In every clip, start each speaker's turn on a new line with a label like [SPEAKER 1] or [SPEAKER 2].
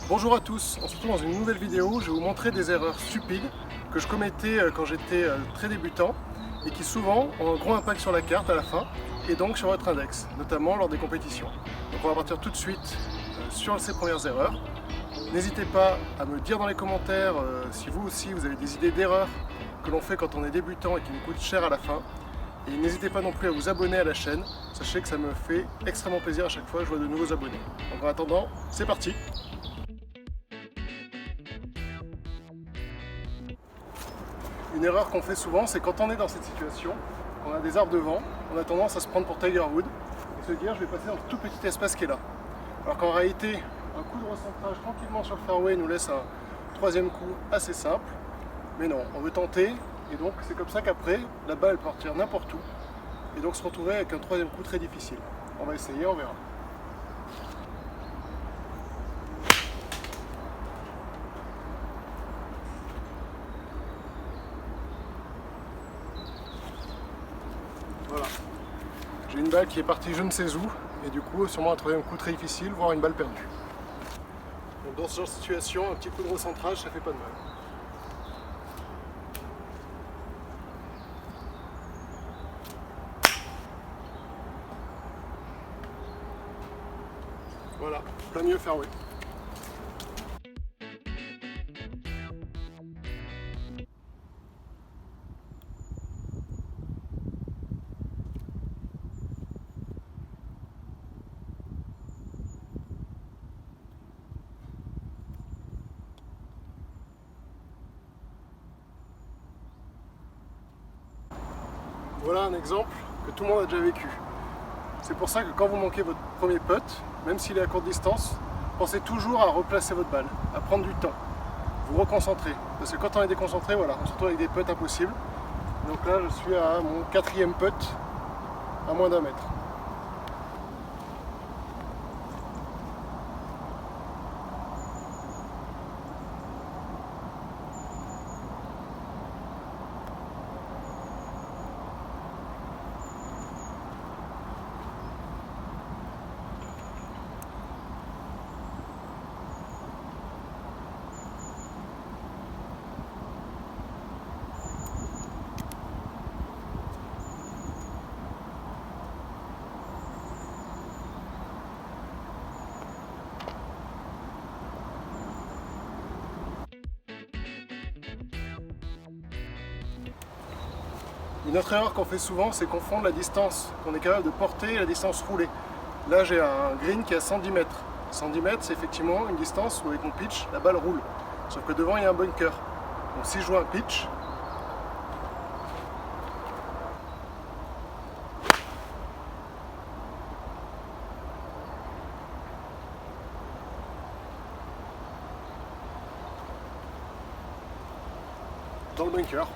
[SPEAKER 1] Bonjour à tous, on se retrouve dans une nouvelle vidéo où je vais vous montrer des erreurs stupides que je commettais quand j'étais très débutant et qui souvent ont un gros impact sur la carte à la fin et donc sur votre index, notamment lors des compétitions. Donc on va partir tout de suite sur ces premières erreurs. N'hésitez pas à me dire dans les commentaires si vous aussi vous avez des idées d'erreurs que l'on fait quand on est débutant et qui nous coûtent cher à la fin. Et n'hésitez pas non plus à vous abonner à la chaîne, sachez que ça me fait extrêmement plaisir à chaque fois que je vois de nouveaux abonnés. Donc en attendant, c'est parti! Une erreur qu'on fait souvent, c'est quand on est dans cette situation, on a des arbres devant, on a tendance à se prendre pour Tiger Woods et se dire je vais passer dans ce tout petit espace qui est là. Alors qu'en réalité, un coup de recentrage tranquillement sur le fairway nous laisse un troisième coup assez simple, mais non, on veut tenter et donc c'est comme ça qu'après, la balle peut partir n'importe où et donc se retrouver avec un troisième coup très difficile. On va essayer, on verra. Voilà. J'ai une balle qui est partie je ne sais où, et du coup sûrement un troisième coup très difficile, voire une balle perdue. Donc dans ce genre de situation, un petit coup de recentrage, ça fait pas de mal. Voilà, plein milieu fairway. Voilà un exemple que tout le monde a déjà vécu. C'est pour ça que quand vous manquez votre premier putt, même s'il est à courte distance, pensez toujours à replacer votre balle, à prendre du temps, vous reconcentrer. Parce que quand on est déconcentré, voilà, on se retrouve avec des putts impossibles. Donc là, je suis à mon quatrième putt, à moins d'1 mètre. Une autre erreur qu'on fait souvent, c'est confondre la distance qu'on est capable de porter et la distance roulée. Là, j'ai un green qui est à 110 mètres. 110 mètres, c'est effectivement une distance où avec mon pitch, la balle roule. Sauf que devant, il y a un bunker. Donc si je joue un pitch, dans le bunker.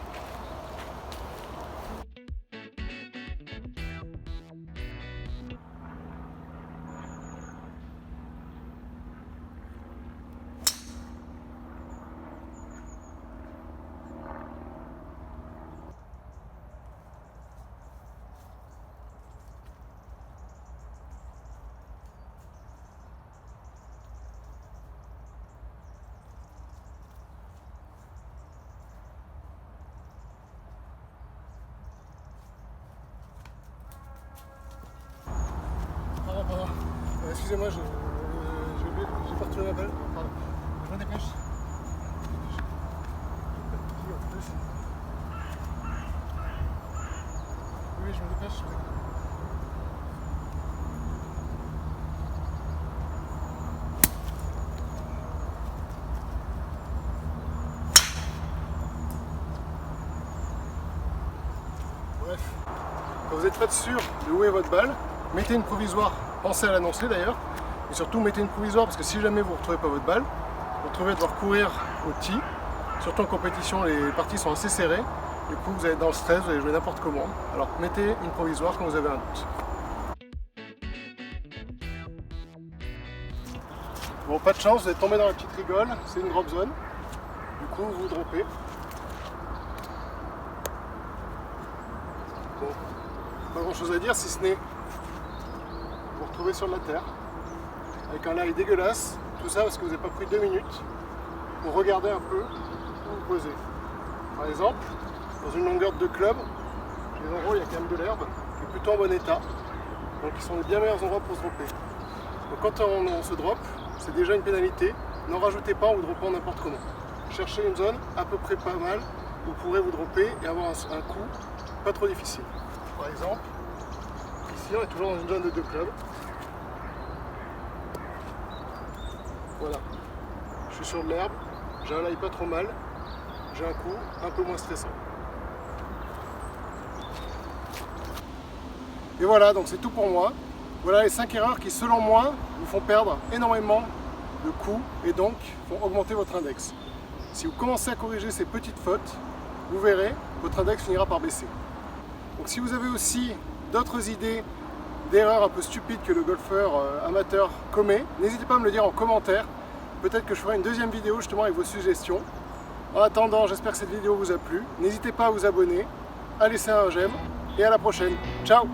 [SPEAKER 1] Pardon. Excusez-moi, j'ai pas retrouvé ma balle. Pardon. Je me dépêche. Oui, je me dépêche. Bref, quand vous n'êtes pas sûr de où est votre balle, mettez une provisoire, pensez à l'annoncer d'ailleurs, et surtout mettez une provisoire parce que si jamais vous ne retrouvez pas votre balle, vous vous retrouvez à devoir courir au tee, surtout en compétition les parties sont assez serrées, du coup vous allez être dans le stress, vous allez jouer n'importe comment, alors mettez une provisoire quand vous avez un doute. Bon, pas de chance, vous êtes tombé dans la petite rigole, c'est une drop zone, du coup vous droppez. Bon, pas grand chose à dire si ce n'est vous retrouver sur la terre avec un lie dégueulasse, Tout ça parce que vous n'avez pas pris 2 minutes pour regarder un peu où vous posez. Par exemple, dans une longueur de club, j'ai des endroits où il y a quand même de l'herbe qui est plutôt en bon état. Donc ils sont les bien meilleurs endroits pour se dropper. Donc quand on se drop, c'est déjà une pénalité. N'en rajoutez pas en vous droppant n'importe comment. Cherchez une zone à peu près pas mal où vous pourrez vous dropper et avoir un coup pas trop difficile. Par exemple, ici on est toujours dans une zone de 2 clubs. Voilà. Je suis sur de l'herbe, j'ai un lie pas trop mal, j'ai un coup un peu moins stressant. Et voilà, donc c'est tout pour moi. Voilà les 5 erreurs qui, selon moi, vous font perdre énormément de coups et donc font augmenter votre index. Si vous commencez à corriger ces petites fautes, vous verrez, votre index finira par baisser. Donc si vous avez aussi d'autres idées d'erreurs un peu stupides que le golfeur amateur commet, n'hésitez pas à me le dire en commentaire. Peut-être que je ferai une deuxième vidéo justement avec vos suggestions. En attendant, j'espère que cette vidéo vous a plu. N'hésitez pas à vous abonner, à laisser un j'aime et à la prochaine. Ciao!